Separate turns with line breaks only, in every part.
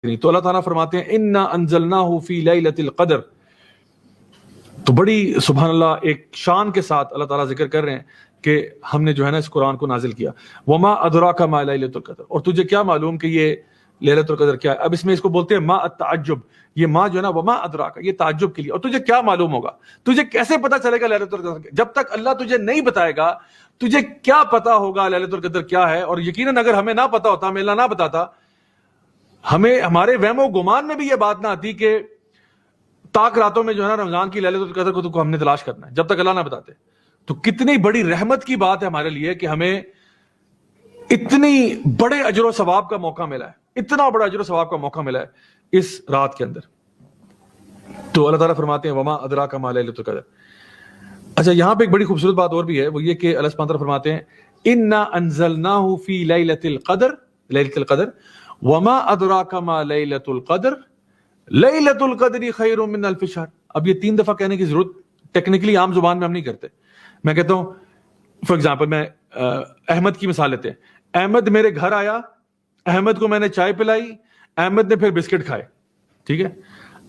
نہیں. تو اللہ تعالیٰ فرماتے ہیں انا انزلناہ فی لیلۃ القدر. تو بڑی سبحان اللہ ایک شان کے ساتھ اللہ تعالیٰ ذکر کر رہے ہیں کہ ہم نے جو ہے نا اس قرآن کو نازل کیا. وما ادراک ما لیلۃ القدر, اور تجھے کیا معلوم کہ یہ لیلۃ القدر کیا ہے. اب اس میں اس کو بولتے ہیں ما التعجب, یہ ما جو ہے نا وما ادراک یہ تعجب کے لیے. اور تجھے کیا معلوم ہوگا, تجھے کیسے پتا چلے گا لیلۃ القدر, جب تک اللہ تجھے نہیں بتائے گا تجھے کیا پتا ہوگا لیلۃ القدر کیا ہے. اور یقیناً اگر ہمیں نہ پتا ہوتا, ہمیں اللہ نہ بتاتا, ہمیں ہمارے وہم و گمان میں بھی یہ بات نہ آتی کہ تاک راتوں میں جو ہے نا رمضان کی لیلۃ القدر کو ہم نے تلاش کرنا ہے, جب تک اللہ نہ بتاتے. تو کتنی بڑی رحمت کی بات ہے ہمارے لیے کہ ہمیں اتنی بڑے اجر و ثواب کا موقع ملا ہے, اتنا بڑا اجر و ثواب کا موقع ملا ہے اس رات کے اندر. تو اللہ تعالیٰ فرماتے ہیں وما ادراک ما لیلۃ القدر. اچھا یہاں پہ ایک بڑی خوبصورت بات اور بھی ہے, وہ یہ کہ اللہ سبحانہ وتعالیٰ فرماتے ہیں انا انزلناہ فی لیلۃ القدر, لیلۃ القدر وما ادراک ما لیلۃ القدر لیلۃ القدر خیر من الف شہر. اب یہ 3 دفعہ کہنے کی ضرورت ٹیکنیکلی عام زبان میں ہم نہیں کرتے. میں کہتا ہوں فار ایگزامپل, میں احمد کی مثال لیتے ہیں. احمد میرے گھر آیا, احمد کو میں نے چائے پلائی, احمد نے پھر بسکٹ کھائے, ٹھیک ہے.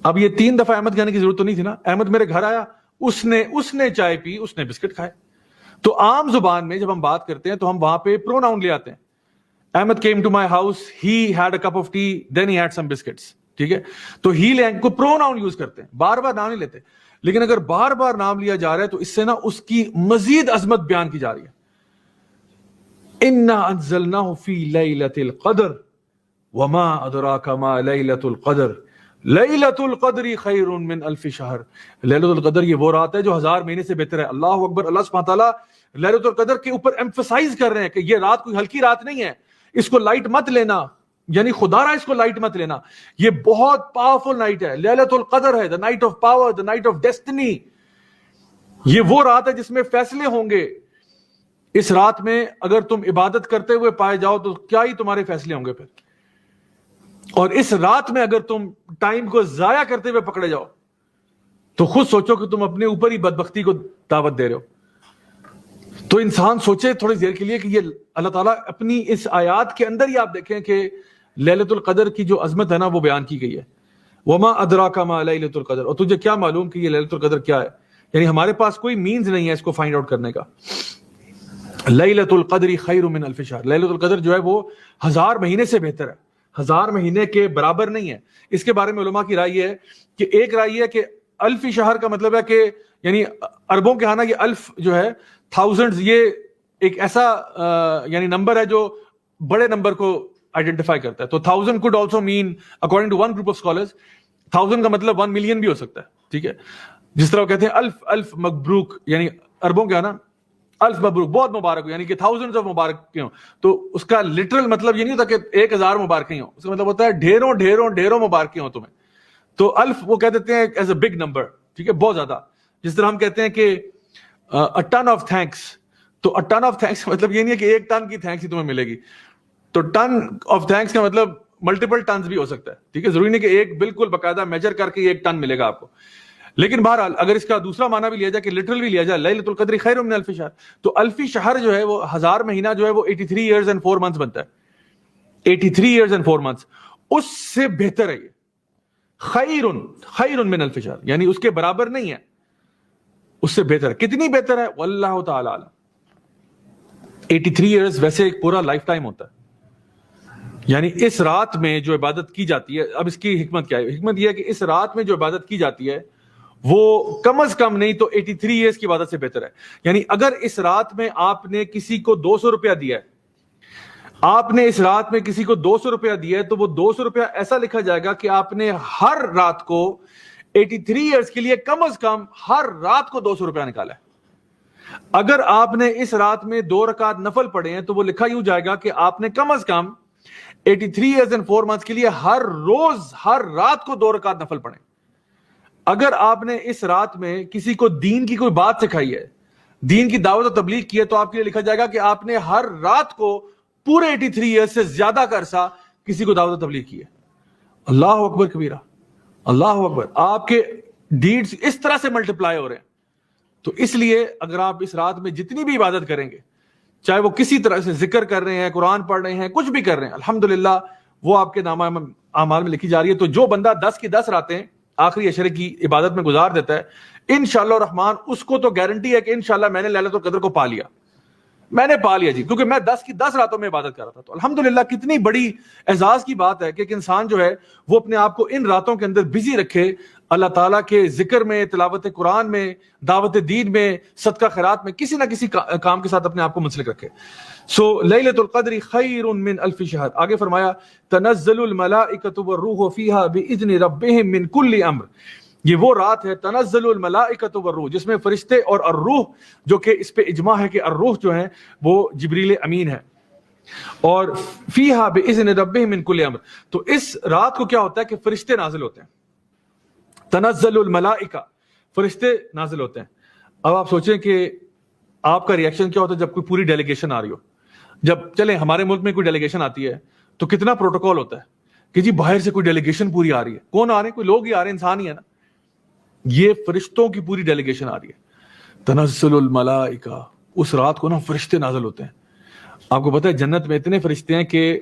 اب یہ 3 دفعہ احمد کہنے کی ضرورت تو نہیں تھی نا. احمد میرے گھر آیا, اس نے چائے پی, اس نے بسکٹ کھائے. تو عام زبان میں جب ہم بات کرتے ہیں تو ہم وہاں پہ پروناؤن لے آتے ہیں. Ahmad came to my house, he had a cup of tea, then he had some biscuits. ٹھیک ہے, تو ہی لینگ کو پروناؤن یوز کرتے ہیں, بار بار نام نہیں لیتے. لیکن اگر بار بار نام لیا جا رہا ہے تو اس سے نا اس کی مزید عظمت بیان کی جا رہی ہے. انا انزلناہ فی لیلۃ القدر وما ادراک ما لیلۃ القدر لیلۃ القدر خیر من الف شہر. لیلۃ القدر یہ وہ رات ہے جو 1000 مہینے سے بہتر ہے. اللہ اکبر. اللہ سبحانہ تعالیٰ لیلۃ القدر کے اوپر ایمفسائز کر رہے ہیں کہ یہ رات کوئی ہلکی رات نہیں ہے, اس کو لائٹ مت لینا, یعنی خدا را اس کو لائٹ مت لینا, یہ بہت پاورفل نائٹ ہے. لیلۃ القدر ہے, the night of power, the night of destiny. یہ وہ رات ہے جس میں فیصلے ہوں گے. اس رات میں اگر تم عبادت کرتے ہوئے پائے جاؤ تو کیا ہی تمہارے فیصلے ہوں گے پھر. اور اس رات میں اگر تم ٹائم کو ضائع کرتے ہوئے پکڑے جاؤ تو خود سوچو کہ تم اپنے اوپر ہی بدبختی کو دعوت دے رہے ہو. تو انسان سوچے تھوڑی دیر کے لیے کہ یہ اللہ تعالیٰ اپنی اس آیات کے اندر ہی آپ دیکھیں کہ لیلۃ القدر کی جو عظمت ہے نا وہ بیان کی گئی ہے. وما ادراک ما لیلۃ القدر, اور تجھے کیا معلوم کہ یہ لیلۃ القدر کیا ہے. یعنی ہمارے پاس کوئی مینز نہیں ہے اس کو فائنڈ آؤٹ کرنے کا. لیلۃ القدر خیر من الف شہر. لیلۃ القدر جو ہے وہ 1000 مہینے سے بہتر ہے, 1000 مہینے کے برابر نہیں ہے. اس کے بارے میں علماء کی رائے یہ ہے کہ ایک رائے یہ ہے کہ الف شہر کا مطلب ہے کہ یعنی عربوں کے ہاں نا یہ الف جو ہے تھاؤزنڈز, یہ ایک ایسا یعنی نمبر ہے جو بڑے نمبر کو آئیڈینٹیفائی کرتا ہے. تو 1000 could also mean according to one group of scholars 1000 کا مطلب 1 ملین بھی ہو سکتا ہے. ٹھیک ہے, جس طرح وہ کہتے ہیں الف مبروک, یعنی عربوں کے نا الف مبروک, بہت مبارک ہو, یعنی کہ thousands of مبارک ہوں. تو اس کا لٹرل مطلب یہ نہیں ہوتا کہ 1000 مبارکیں ہوں, اس کا مطلب ہوتا ہے ڈھیروں ڈھیروں ڈھیروں مبارکیں ہوں تمہیں. تو الف وہ کہہ دیتے ہیں ایز اے بگ نمبر, ٹھیک ہے, بہت زیادہ. جس طرح ہم کہتے ہیں کہ a ton of thanks, تو a ton of thanks کا مطلب یہ نہیں ہے کہ 1 ٹن کی تھینکس ہی تمہیں ملے گی. تو ٹن آف تھینکس کا مطلب ملٹیپل ٹنز بھی ہو سکتا ہے. ٹھیک ہے, ضروری نہیں کہ ایک بالکل باقاعدہ میجر کر کے 1 ٹن ملے گا آپ کو. لیکن بہرحال اگر اس کا دوسرا معنی بھی لیا جائے کہ لٹرل بھی لیا جائے لیلۃ القدر خیر من الف شہر, تو الف شہر جو ہے وہ 1000 مہینہ جو ہے وہ 83 years and 4 months بنتا ہے. 83 years and 4 months اس سے بہتر ہے. یہ خیر من الف شہر, یعنی اس کے برابر نہیں ہے, اس سے بہتر ہے. کتنی بہتر ہے واللہ تعالی اعلم. 83 years ویسے ایک پورا لائف ٹائم ہوتا ہے. یعنی اس رات میں جو عبادت کی جاتی ہے, اب اس کی حکمت کیا ہے؟ حکمت یہ ہے کہ اس رات میں جو عبادت کی جاتی ہے وہ کم از کم نہیں تو 83 years کی عبادت سے بہتر ہے. یعنی اگر اس رات میں آپ نے کسی کو 200 روپیہ دیا ہے, آپ نے اس رات میں کسی کو 200 روپیہ دیا ہے, تو وہ 200 روپیہ ایسا لکھا جائے گا کہ آپ نے ہر رات کو 83 years کے لیے کم از کم ہر رات کو 200 روپیہ نکالا ہے. اگر آپ نے اس رات میں 2 رکعت نفل پڑھے ہیں تو وہ لکھا یوں جائے گا کہ آپ نے کم از کم 83 years and 4 months کے لیے ہر روز ہر رات کو 2 رکعت نفل پڑھے. اگر آپ نے اس رات میں کسی کو دین کی کوئی بات سکھائی ہے, دین کی دعوت و تبلیغ کی ہے, تو آپ کے لیے لکھا جائے گا کہ آپ نے ہر رات کو پورے 83 years سے زیادہ کا عرصہ کسی کو دعوت و تبلیغ کی ہے. اللہ اکبر کبیرہ, اللہ اکبر. آپ کے ڈیڈز اس طرح سے ملٹیپلائی ہو رہے ہیں. تو اس لیے اگر آپ اس رات میں جتنی بھی عبادت کریں گے, چاہے وہ کسی طرح سے ذکر کر رہے ہیں, قرآن پڑھ رہے ہیں, کچھ بھی کر رہے ہیں, الحمدللہ وہ آپ کے نامہ اعمال میں لکھی جا رہی ہے. تو جو بندہ 10 کی 10 راتیں آخری عشرے کی عبادت میں گزار دیتا ہے انشاءاللہ الرحمن, اس کو تو گارنٹی ہے کہ انشاءاللہ میں نے لیلۃ القدر کو پا لیا, میں نے پا لیا جی, کیونکہ میں 10 کی 10 راتوں میں عبادت کر رہا تھا. تو الحمدللہ کتنی بڑی اعزاز کی بات ہے کہ ایک انسان جو ہے وہ اپنے آپ کو ان راتوں کے اندر بزی رکھے, اللہ تعالیٰ کے ذکر میں, تلاوت قرآن میں, دعوت دین میں, صدقہ خیرات میں, کسی نہ کسی کام کے ساتھ اپنے آپ کو منسلک رکھے. سو لیلۃ القدر خیر من الف شہر. آگے فرمایا تنزل الملائکۃ والروح فیہا باذن ربہم من کل امر. یہ وہ رات ہے تنزل الملائکۃ والروح جس میں فرشتے اور الروح, جو کہ اس پہ اجماع ہے کہ الروح جو ہیں وہ جبریل امین ہے, اور فیہا باذن ربہم من کل امر. تو اس رات کو کیا ہوتا ہے کہ فرشتے نازل ہوتے ہیں, تنزل الملائکہ, فرشتے نازل ہوتے ہیں. اب آپ سوچیں کہ آپ کا ریئیکشن کیا ہوتا ہے جب کوئی پوری ڈیلیگیشن آ رہی ہو. جب چلیں ہمارے ملک میں کوئی ڈیلیگیشن آتی ہے تو کتنا پروٹوکول ہوتا ہے کہ جی باہر سے کوئی ڈیلیگیشن پوری آ رہی ہے. کون آ رہے ہیں؟ کوئی لوگ ہی آ رہے ہیں, انسان ہی ہے نا. یہ فرشتوں کی پوری ڈیلیگیشن آ رہی ہے. تنزل الملائکہ, اس رات کو نا فرشتے نازل ہوتے ہیں. آپ کو پتہ ہے جنت میں اتنے فرشتے ہیں کہ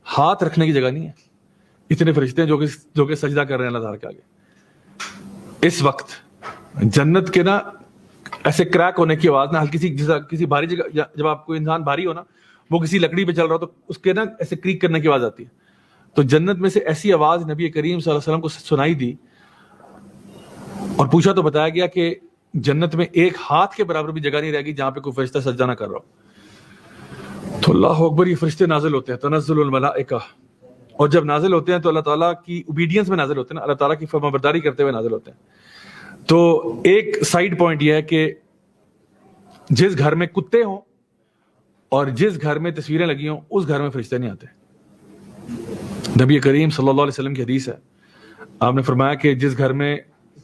ہاتھ رکھنے کی جگہ نہیں ہے. اتنے فرشتے ہیں جو کہ سجدہ کر رہے ہیں اللہ تعالیٰ کے آگے. اس وقت جنت کے نا ایسے کریک ہونے کی آواز نا, ہلکی سی کسی بھاری جگہ, جب آپ کو انسان بھاری ہو نا, وہ کسی لکڑی پہ چل رہا ہو تو اس کے نا ایسے کریک کرنے کی آواز آتی ہے. تو جنت میں سے ایسی آواز نبی کریم صلی اللہ علیہ وسلم کو سنائی دی, اور پوچھا تو بتایا گیا کہ جنت میں ایک ہاتھ کے برابر بھی جگہ نہیں رہے گی جہاں پہ کوئی فرشتہ سجدہ نہ کر رہا ہو. تو اللہ اکبر, یہ فرشتے نازل ہوتے ہیں تنزل الملائکہ, اور جب نازل ہوتے ہیں تو اللہ تعالیٰ کی اوبیڈینس میں نازل ہوتے ہیں نا, اللہ تعالیٰ کی فرمانبرداری کرتے ہوئے نازل ہوتے ہیں. تو ایک سائیڈ پوائنٹ یہ ہے کہ جس گھر میں کتے ہوں اور جس گھر میں تصویریں لگی ہوں اس گھر میں فرشتے نہیں آتے. نبی کریم صلی اللہ علیہ وسلم کی حدیث ہے, آپ نے فرمایا کہ جس گھر میں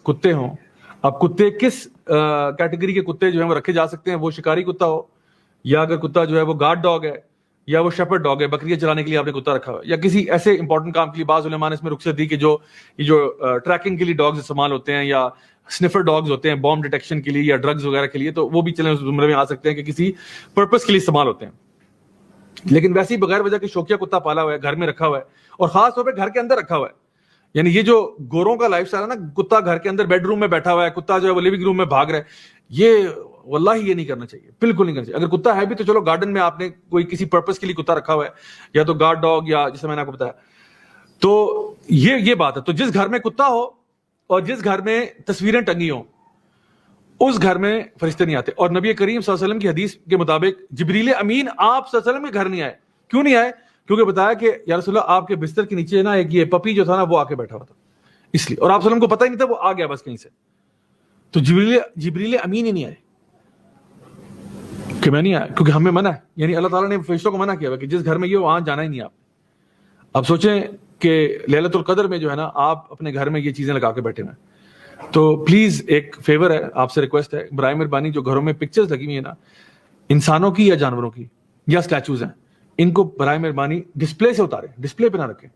کتے ہوں, اب کتے کس کیٹیگری کے کتے جو ہیں وہ رکھے جا سکتے ہیں, وہ شکاری کتا ہو, یا اگر کتا جو ہے وہ گارڈ ڈاگ ہے, یا وہ شیپرڈ ڈاگ ہے, بکریاں چلانے کے لیے آپ نے کتا رکھا ہوا ہے, یا کسی ایسے امپورٹنٹ کام کے لیے. بعض علماء نے اس میں رخصت دی کہ جو ٹریکنگ کے لیے ڈاگز استعمال ہوتے ہیں, یا سنفر ڈاگز ہوتے ہیں بام ڈیٹیکشن کے لیے یا ڈرگز وغیرہ کے لیے, تو وہ بھی چلیں اس زمرے میں آ سکتے ہیں کہ کسی پرپس کے لیے استعمال ہوتے ہیں. لیکن ویسے ہی بغیر وجہ کے شوقیہ کتا پالا ہوا ہے, گھر میں رکھا ہوا ہے, اور خاص طور پہ گھر کے اندر رکھا ہوا ہے. یعنی یہ جو گوروں کا لائف سٹائل ہے نا, کتا گھر کے اندر بیڈ روم میں بیٹھا ہوا ہے, کتا جو ہے وہ لیونگ روم میں بھاگ رہا ہے, یہ واللہ یہ نہیں کرنا چاہیے, بالکل نہیں کرنا چاہیے. اگر کتا ہے بھی تو چلو گارڈن میں آپ نے کوئی کسی پرپس کے لیے کتا رکھا ہوا ہے, یا تو گارڈ ڈاگ, یا جیسے میں نے آپ کو بتایا. تو یہ بات ہے. تو جس گھر میں کتا ہو اور جس گھر میں تصویریں ٹنگی ہوں اس گھر میں فرشتے نہیں آتے. اور نبی کریم صلی اللہ علیہ وسلم کی حدیث کے مطابق جبریل امین آپ صلی اللہ علیہ وسلم کے گھر نہیں آئے. کیوں نہیں آئے؟ کیونکہ بتایا کہ یا رسول اللہ آپ کے بستر کے نیچے نا ایک یہ پپی جو تھا نا وہ آ کے بیٹھا ہوا تھا, اس لیے, اور آپ صلی اللہ علیہ وسلم کو پتہ ہی نہیں تھا, وہ آ گیا بس کہیں سے. تو جبریل امین ہی نہیں آئے کہ میں نہیں آیا, کیونکہ ہمیں منع ہے. یعنی اللہ تعالیٰ نے فرشتوں کو منع کیا ہوا کہ جس گھر میں یہ وہاں جانا ہی نہیں آپ. اب سوچیں کہ لیلۃ القدر میں جو ہے نا آپ اپنے گھر میں یہ چیزیں لگا کے بیٹھے ہوئے ہیں. تو پلیز ایک فیور ہے, آپ سے ریکویسٹ ہے, برائے مہربانی جو گھروں میں پکچرز لگی ہوئی ہیں نا انسانوں کی یا جانوروں کی یا اسٹیچوز ہیں, ان کو برائے مہربانی ڈسپلے سے اتاریں, ڈسپلے پہ نہ رکھیں.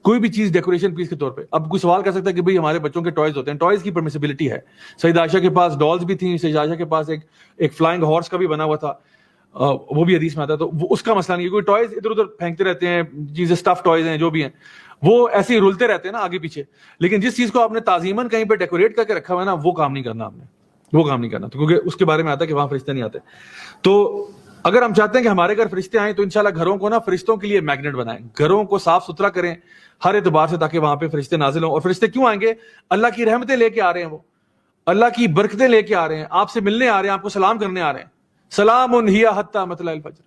کوئی بھی چیز ڈیکوریشن پیس کے طور پہ. اب کوئی سوال کر سکتا ہے کہ بھئی ہمارے بچوں کے ٹوائز ہوتے ہیں, ٹوائز کی پرمیسیبلٹی ہے. سیدہ عائشہ کے پاس ڈالز بھی تھیں, سیدہ عائشہ کے پاس ایک فلائنگ ہارس کا بھی بنا ہوا تھا, وہ بھی حدیث میں آتا ہے. تو وہ اس کا مسئلہ نہیں ہے. کوئی ٹوائز ادھر ادھر پھینکتے رہتے ہیں, چیزیں اسٹف ٹوائز ہیں جو بھی ہیں وہ ایسے ہی رولتے رہتے ہیں نا آگے پیچھے, لیکن جس چیز کو آپ نے تعظیماً کہیں پہ ڈیکوریٹ کر کے رکھا ہوا ہے نا وہ کام نہیں کرنا آپ نے, وہ کام نہیں کرنا. تو کیونکہ اس کے بارے میں آتا ہے کہ وہاں فرشتے نہیں آتے. تو اگر ہم چاہتے ہیں کہ ہمارے گھر فرشتے آئیں تو انشاءاللہ گھروں کو نا فرشتوں کے لیے میگنیٹ بنائیں, گھروں کو صاف ستھرا کریں ہر اعتبار سے, تاکہ وہاں پہ فرشتے نازل ہوں. اور فرشتے کیوں آئیں گے؟ اللہ کی رحمتیں لے کے آ رہے ہیں, وہ اللہ کی برکتیں لے کے آ رہے ہیں, آپ سے ملنے آ رہے ہیں, آپ کو سلام کرنے آ رہے ہیں. سلام ہی حتی مطلع الفجر.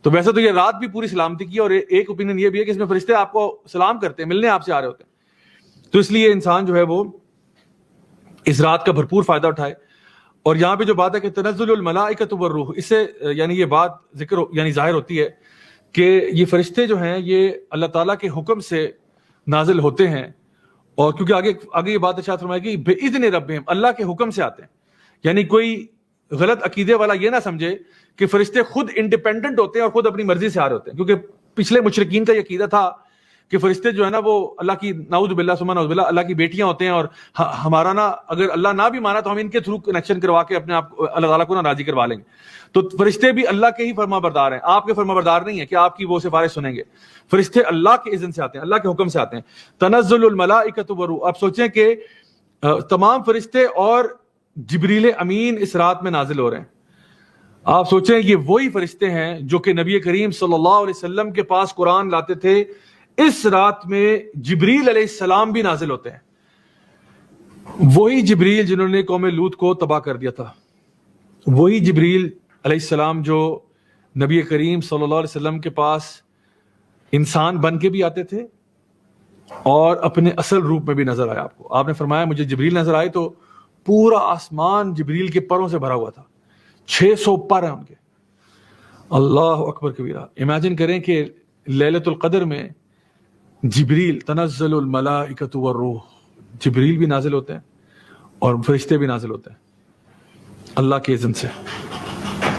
تو ویسے تو یہ رات بھی پوری سلامتی کی, اور ایک اوپینین یہ بھی ہے کہ اس میں فرشتے آپ کو سلام کرتے ہیں, ملنے آپ سے آ رہے ہوتے ہیں. تو اس لیے انسان جو ہے وہ اس رات کا بھرپور فائدہ اٹھائے. اور یہاں پہ جو بات ہے کہ تنزل الملائکۃ والروح, اس سے یعنی یہ بات ذکر یعنی ظاہر ہوتی ہے کہ یہ فرشتے جو ہیں یہ اللہ تعالیٰ کے حکم سے نازل ہوتے ہیں. اور کیونکہ آگے یہ بات ارشاد فرمائے گی بِإِذْنِ رَبِّهِمْ, اللہ کے حکم سے آتے ہیں. یعنی کوئی غلط عقیدے والا یہ نہ سمجھے کہ فرشتے خود انڈیپینڈنٹ ہوتے ہیں اور خود اپنی مرضی سے آ رہے ہوتے ہیں, کیونکہ پچھلے مشرکین کا یہ عقیدہ تھا کہ فرشتے جو ہے نا وہ اللہ کی نعوذ باللہ ثم نعوذ باللہ اللہ کی بیٹیاں ہوتے ہیں, اور ہمارا نا اگر اللہ نہ بھی مانا تو ہم ان کے تھرو کنیکشن کروا کے اپنے آپ اللہ تعالیٰ کو نا راضی کروا لیں گے. تو فرشتے بھی اللہ کے ہی فرما بردار ہیں, آپ کے فرما بردار نہیں ہیں کہ آپ کی وہ سفارش سنیں گے. فرشتے اللہ کے اذن سے آتے ہیں, اللہ کے حکم سے آتے ہیں. تنزل الملائکۃ والروح, آپ سوچیں کہ تمام فرشتے اور جبریل امین اس رات میں نازل ہو رہے ہیں. آپ سوچیں یہ وہی فرشتے ہیں جو کہ نبی کریم صلی اللہ علیہ وسلم کے پاس قرآن لاتے تھے. اس رات میں جبریل علیہ السلام بھی نازل ہوتے ہیں, وہی جبریل جنہوں نے قوم لوط کو تباہ کر دیا تھا, وہی جبریل علیہ السلام جو نبی کریم صلی اللہ علیہ وسلم کے پاس انسان بن کے بھی آتے تھے اور اپنے اصل روپ میں بھی نظر آیا. آپ نے فرمایا مجھے جبریل نظر آئے تو پورا آسمان جبریل کے پروں سے بھرا ہوا تھا, 600 پر ہیں ان کے. اللہ اکبر کبیرہ. امیجن کریں کہ لیلۃ القدر میں جبریل, تنزل الملائکۃ والروح, جبریل بھی نازل ہوتے ہیں اور فرشتے بھی نازل ہوتے ہیں اللہ کے اذن سے.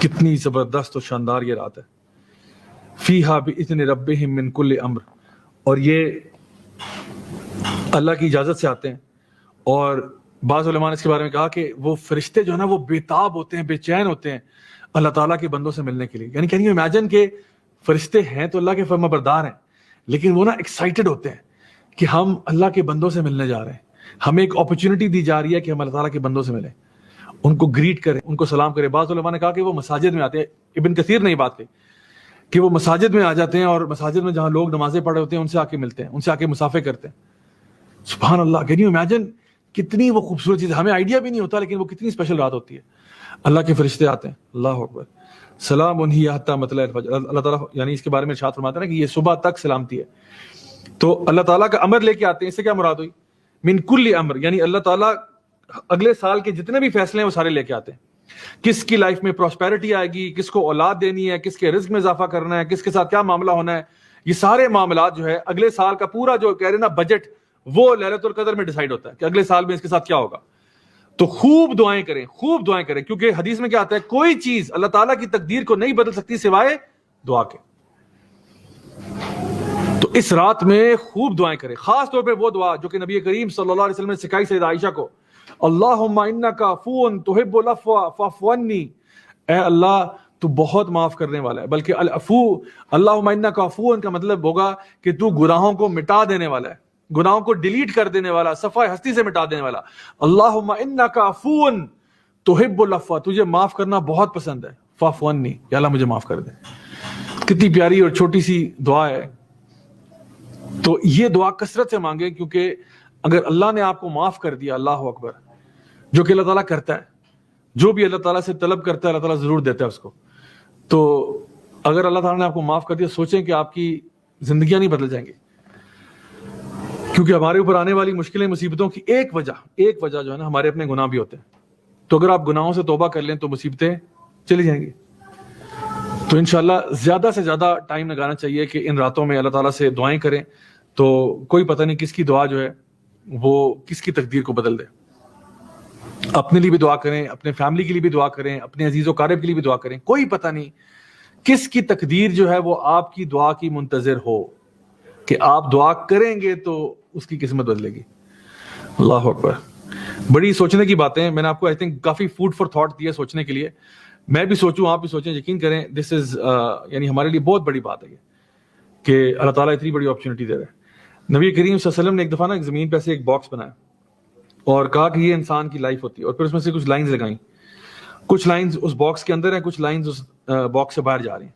کتنی زبردست اور شاندار یہ رات ہے. فیہا باذن ربہم من کل امر, اور یہ اللہ کی اجازت سے آتے ہیں. اور بعض علماء نے اس کے بارے میں کہا کہ وہ فرشتے جو ہے نا وہ بےتاب ہوتے ہیں, بے چین ہوتے ہیں اللہ تعالیٰ کے بندوں سے ملنے کے لیے. یعنی کین یو امیجن کہ فرشتے ہیں تو اللہ کے فرما بردار ہیں, لیکن وہ نا ایکسائٹڈ ہوتے ہیں کہ ہم اللہ کے بندوں سے ملنے جا رہے ہیں, ہمیں ایک اپرچونٹی دی جا رہی ہے کہ ہم اللہ تعالیٰ کے بندوں سے ملیں, ان کو گریٹ کریں, ان کو سلام کریں. بعض علماء نے کہا کہ وہ مساجد میں آتے ہیں, ابن کثیر نے یہ بات کہی کہ وہ مساجد میں آ جاتے ہیں اور مساجد میں جہاں لوگ نمازیں پڑھ رہے ہوتے ہیں ان سے آ کے ملتے ہیں, ان سے آ کے مسافے کرتے ہیں. سبحان اللہ. کین یو امیجن کتنی وہ خوبصورت چیز ہے, ہمیں آئیڈیا بھی نہیں ہوتا لیکن وہ کتنی اسپیشل رات ہوتی ہے. اللہ کے فرشتے آتے ہیں. اللہ اکبر. سلام ہی حتی مطلع الفجر. اللہ تعالیٰ یعنی اس کے بارے میں ارشاد فرماتا ہے نا کہ یہ صبح تک سلامتی ہے. تو اللہ تعالیٰ کا امر لے کے آتے ہیں. اس سے کیا مراد ہوئی؟ من کل امر, یعنی اللہ تعالیٰ اگلے سال کے جتنے بھی فیصلے ہیں وہ سارے لے کے آتے ہیں. کس کی لائف میں پراسپیرٹی آئے گی, کس کو اولاد دینی ہے, کس کے رزق میں اضافہ کرنا ہے, کس کے ساتھ کیا معاملہ ہونا ہے, یہ سارے معاملات جو ہے اگلے سال کا پورا جو کہہ رہے نا بجٹ, وہ لیلۃ القدر میں ڈیسائیڈ ہوتا ہے کہ اگلے سال میں اس کے ساتھ کیا ہوگا. تو خوب دعائیں کریں, خوب دعائیں کریں, کیونکہ حدیث میں کیا آتا ہے کوئی چیز اللہ تعالیٰ کی تقدیر کو نہیں بدل سکتی سوائے دعا کے. تو اس رات میں خوب دعائیں کریں, خاص طور پہ وہ دعا جو کہ نبی کریم صلی اللہ علیہ وسلم نے سکھائی سیدہ عائشہ کو, اللہم انک عفو تحب العفو فاعف عنی, اے اللہ تو بہت معاف کرنے والا ہے. بلکہ العفو, اللہم انک عفو کا مطلب ہوگا کہ تو گناہوں کو مٹا دینے والا ہے, گناہوں کو ڈیلیٹ کر دینے والا, صفحہ ہستی سے مٹا دینے والا. اللہم انک عفو تحب العفو, تجھے معاف کرنا بہت پسند ہے, فاعف عنی, یا اللہ مجھے معاف کر دے. کتنی پیاری اور چھوٹی سی دعا ہے. تو یہ دعا کثرت سے مانگیں, کیونکہ اگر اللہ نے آپ کو معاف کر دیا, اللہ اکبر, جو کہ اللہ تعالیٰ کرتا ہے, جو بھی اللہ تعالیٰ سے طلب کرتا ہے اللہ تعالیٰ ضرور دیتا ہے اس کو. تو اگر اللہ تعالیٰ نے آپ کو معاف کر دیا, سوچیں کہ آپ کی زندگیاں نہیں بدل جائیں گی, کیونکہ ہمارے اوپر آنے والی مشکلیں مصیبتوں کی ایک وجہ جو ہے نا ہمارے اپنے گناہ بھی ہوتے ہیں. تو اگر آپ گناہوں سے توبہ کر لیں تو مصیبتیں چلی جائیں گی. تو انشاءاللہ زیادہ سے زیادہ ٹائم لگانا چاہیے کہ ان راتوں میں اللہ تعالیٰ سے دعائیں کریں, تو کوئی پتہ نہیں کس کی دعا جو ہے وہ کس کی تقدیر کو بدل دے. اپنے لیے بھی دعا کریں, اپنے فیملی کے لیے بھی دعا کریں, اپنے عزیز و اقارب کے لیے بھی دعا کریں. کوئی پتہ نہیں کس کی تقدیر جو ہے وہ آپ کی دعا کی منتظر ہو, کہ آپ دعا کریں گے تو اس کی قسمت بدلے گی. اللہ اکبر. بڑی سوچنے کی باتیں, میں نے آپ کو I think coffee food for thought دیا سوچنے کے لیے. میں بھی سوچوں, آپ بھی سوچیں, یقین کریں دس از یعنی ہمارے لیے بہت بڑی بات ہے یہ کہ اللہ تعالیٰ اتنی بڑی اپرچونٹی دے رہا ہے. نبی کریم صلی اللہ علیہ وسلم نے ایک دفعہ نا ایک زمین پہ سے ایک باکس بنایا اور کہا کہ یہ انسان کی لائف ہوتی ہے, اور پھر اس میں سے کچھ لائنز لگائیں. کچھ لائنز اس باکس کے اندر ہیں, کچھ لائنز اس باکس سے باہر جا رہی ہیں.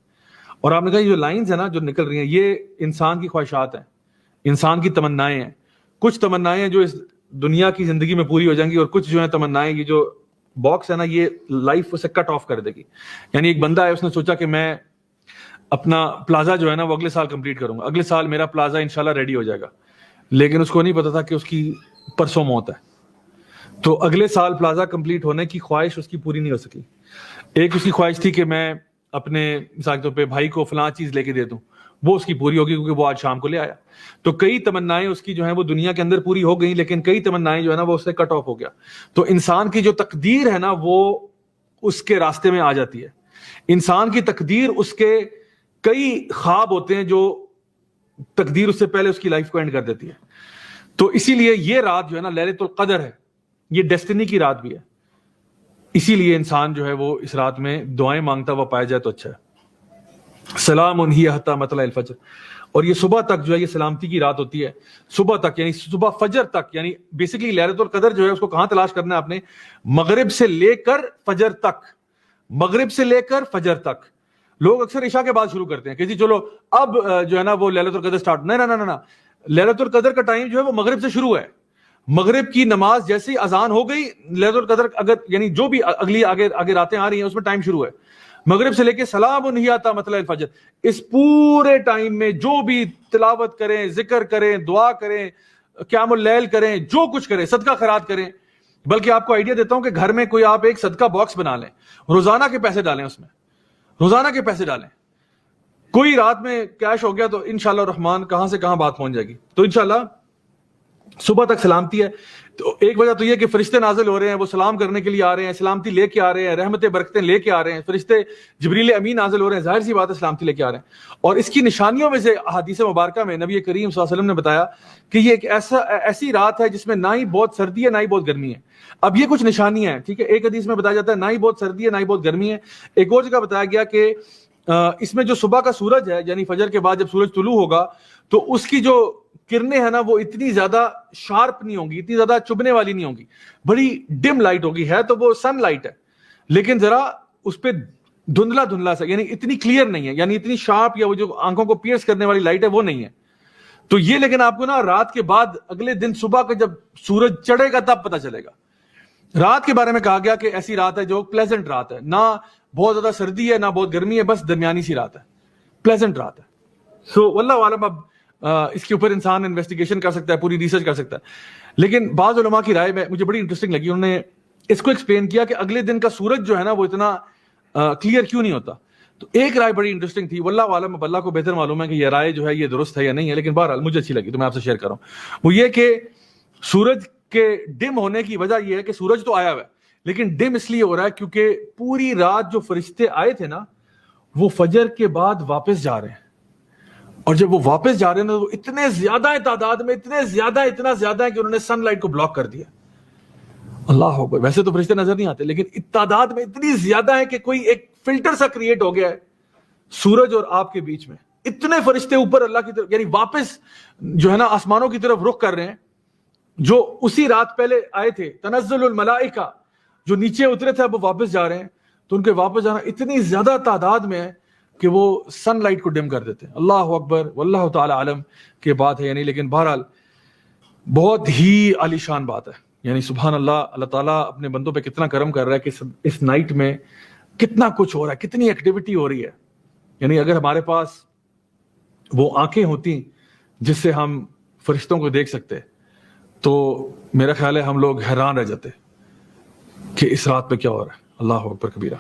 اور آپ نے کہا یہ جو لائنز ہیں نا جو نکل رہی ہیں یہ انسان کی خواہشات ہیں, انسان کی تمنائیں ہیں. کچھ تمنائیں جو اس دنیا کی زندگی میں پوری ہو جائیں گی, اور کچھ جو ہیں تمنائیں یہ جو باکس ہے نا یہ لائف اسے کٹ آف کر دے گی. یعنی ایک بندہ ہے, اس نے سوچا کہ میں اپنا پلازا جو ہے نا وہ اگلے سال کمپلیٹ کروں گا, اگلے سال میرا پلازا انشاءاللہ ریڈی ہو جائے گا. لیکن اس کو نہیں پتا تھا کہ اس کی پرسوں موت ہے. تو اگلے سال پلازا کمپلیٹ ہونے کی خواہش اس کی پوری نہیں ہو سکی. ایک اس کی خواہش تھی کہ میں اپنے مثال کے طور پہ بھائی کو فلاں چیز لے کے دے دوں, وہ اس کی پوری ہوگی کیونکہ وہ آج شام کو لے آیا. تو کئی تمنائیں اس کی جو ہیں وہ دنیا کے اندر پوری ہو گئیں, لیکن کئی تمنائیں جو ہے نا وہ اس سے کٹ آف ہو گیا. تو انسان کی جو تقدیر ہے نا وہ اس کے راستے میں آ جاتی ہے. انسان کی تقدیر, اس کے کئی خواب ہوتے ہیں جو تقدیر اس سے پہلے اس کی لائف کو اینڈ کر دیتی ہے. تو اسی لیے یہ رات جو ہے نا لیلۃ القدر ہے, یہ ڈیسٹنی کی رات بھی ہے. اسی لیے انسان جو ہے وہ اس رات میں دعائیں مانگتا ہوا پایا جائے تو اچھا ہے. سلام ہی حتی مطلع الفجر, اور یہ صبح تک جو ہے یہ سلامتی کی رات ہوتی ہے, صبح تک یعنی صبح فجر تک. یعنی بیسیکلی لیلۃ القدر جو ہے اس کو کہاں تلاش کرنا ہے آپ نے؟ مغرب سے لے کر فجر تک, مغرب سے لے کر فجر تک. لوگ اکثر عشاء کے بعد شروع کرتے ہیں کہ جی چلو اب جو ہے نا وہ لیلۃ القدر سٹارٹ. نہیں, لیلۃ القدر کا ٹائم جو ہے وہ مغرب سے شروع ہے. مغرب کی نماز جیسی اذان ہو گئی, لیلۃ القدر اگر یعنی جو بھی اگلی آگے راتیں آ رہی ہیں اس میں ٹائم شروع ہے. مغرب سے لے کے سلام ہی حتی مطلع الفجر, اس پورے ٹائم میں جو بھی تلاوت کریں, ذکر کریں, دعا کریں, قیام اللیل کریں, جو کچھ کریں, صدقہ خیرات کریں. بلکہ آپ کو آئیڈیا دیتا ہوں کہ گھر میں کوئی آپ ایک صدقہ باکس بنا لیں, روزانہ کے پیسے ڈالیں اس میں, روزانہ کے پیسے ڈالیں. کوئی رات میں کیش ہو گیا تو انشاءاللہ الرحمن کہاں سے کہاں بات پہنچ جائے گی. تو انشاءاللہ صبح تک سلامتی ہے. تو ایک وجہ تو یہ کہ فرشتے نازل ہو رہے ہیں, وہ سلام کرنے کے لیے آ رہے ہیں, سلامتی لے کے آ رہے ہیں, رحمتیں برکتیں لے کے آ رہے ہیں. فرشتے جبریل امین نازل ہو رہے ہیں, ظاہر سی بات ہے سلامتی لے کے آ رہے ہیں. اور اس کی نشانیوں میں سے احادیث مبارکہ میں نبی کریم صلی اللہ علیہ وسلم نے بتایا کہ یہ ایک ایسی رات ہے جس میں نہ ہی بہت سردی ہے نہ ہی بہت گرمی ہے. اب یہ کچھ نشانیاں ہیں, ٹھیک ہے. ایک حدیث میں بتایا جاتا ہے نہ ہی بہت سردی ہے نہ ہی بہت گرمی ہے. ایک اور جگہ بتایا گیا کہ اس میں جو صبح کا سورج ہے یعنی فجر کے بعد جب سورج طلوع ہوگا تو اس کی جو کرنیں ہیں نا وہ اتنی زیادہ شارپ نہیں ہوں گی, اتنی زیادہ چبھنے والی نہیں ہوں گی, بڑی ڈم لائٹ ہوگی. ہے تو وہ سن لائٹ ہے لیکن ذرا اس پہ دھندلا دھندلا سا, یعنی اتنی کلیئر نہیں ہے, یعنی اتنی شارپ یا وہ جو آنکھوں کو پیئرس کرنے والی لائٹ ہے وہ نہیں ہے. تو یہ لیکن آپ کو نا رات کے بعد اگلے دن صبح کا جب سورج چڑھے گا تب پتہ چلے گا. رات کے بارے میں کہا گیا کہ ایسی رات ہے جو پلیزنٹ رات ہے, نہ بہت زیادہ سردی ہے نہ بہت گرمی ہے, بس درمیانی سی رات ہے, پلیزنٹ رات ہے. سو واللہ عالم اب اس کے اوپر انسان انویسٹیگیشن کر سکتا ہے, پوری ریسرچ کر سکتا ہے. لیکن بعض علماء کی رائے میں مجھے بڑی انٹرسٹنگ لگی, انہوں نے اس کو ایکسپلین کیا کہ اگلے دن کا سورج جو ہے نا وہ اتنا کلیئر کیوں نہیں ہوتا. تو ایک رائے بڑی انٹرسٹنگ تھی, واللہ عالم اب اللہ کو بہتر معلوم ہے کہ یہ رائے جو ہے یہ درست ہے یا نہیں ہے, لیکن بہرحال مجھے اچھی لگی تو میں آپ سے شیئر کر رہا ہوں. وہ یہ کہ سورج کے ڈم ہونے کی وجہ یہ ہے کہ سورج تو آیا ہوا ہے لیکن ڈم اس لیے ہو رہا ہے کیونکہ پوری رات جو فرشتے آئے تھے نا وہ فجر کے بعد واپس جا رہے ہیں, اور جب وہ واپس جا رہے ہیں تو اتنے زیادہ ہیں تعداد میں, اتنا زیادہ ہے کہ انہوں نے سن لائٹ کو بلاک کر دیا. اللہ اکبر. ویسے تو فرشتے نظر نہیں آتے لیکن تعداد میں اتنی زیادہ ہے کہ کوئی ایک فلٹر سا کریٹ ہو گیا ہے سورج اور آپ کے بیچ میں. اتنے فرشتے اوپر اللہ کی طرف یعنی واپس جو ہے نا آسمانوں کی طرف رخ کر رہے ہیں, جو اسی رات پہلے آئے تھے. تنزل الملائکہ جو نیچے اترے تھے اب وہ واپس جا رہے ہیں, تو ان کے واپس جانا اتنی زیادہ تعداد میں ہے کہ وہ سن لائٹ کو ڈم کر دیتے ہیں. اللہ اکبر واللہ تعالی عالم کی بات ہے یعنی. لیکن بہرحال بہت ہی عالی شان بات ہے یعنی. سبحان اللہ, اللہ تعالیٰ اپنے بندوں پہ کتنا کرم کر رہا ہے کہ اس نائٹ میں کتنا کچھ ہو رہا ہے, کتنی ایکٹیویٹی ہو رہی ہے. یعنی اگر ہمارے پاس وہ آنکھیں ہوتی جس سے ہم فرشتوں کو دیکھ سکتے تو میرا خیال ہے ہم لوگ حیران رہ جاتے کہ اس رات پہ کیا ہو رہا ہے. اللہ اکبر کبیرہ.